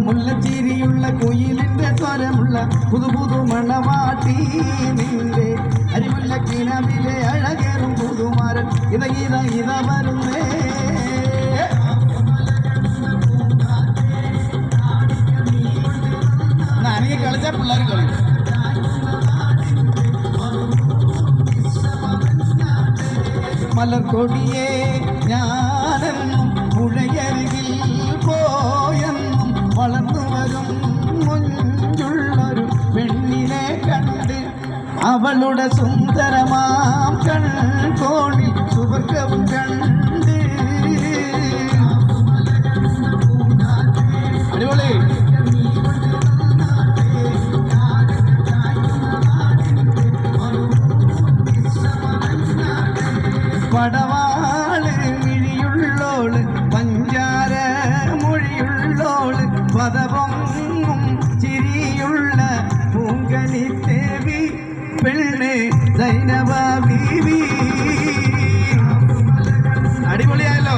മുല്ലച്ചിരിയുള്ള കുയിലിന്റെ സ്വരമുള്ള പുതു പുതു മണവാട്ടി നിന്റെ അരിമുല്ല കിണവിലെ അഴകേറും പുതുമാരൻ ഇത ഇത ഇത വരുന്നേ. അനങ്ങി കളിച്ച പിള്ളേർ കളി. മലർക്കൊടിയേ ഞാനെന്നും പുഴയരികിൽ പോയെന്നും വളർന്നു വരും മുഞ്ചുള്ളൊരു പെണ്ണിനെ കണ്ട് അവളുടെ സുന്ദരമാം കൺകോണിൽ സുവർഗവും കണ്ട്. അടിപൊളി. പടവാള് മിഴിയുള്ളോള് പഞ്ചാര മൊഴിയുള്ളോള് പദപൊങ്ങും ചിരിയുള്ള പൂങ്കനിത്തേവി പെണ്ണ് സൈനബ ബീവി. അടിപൊളിയായല്ലോ.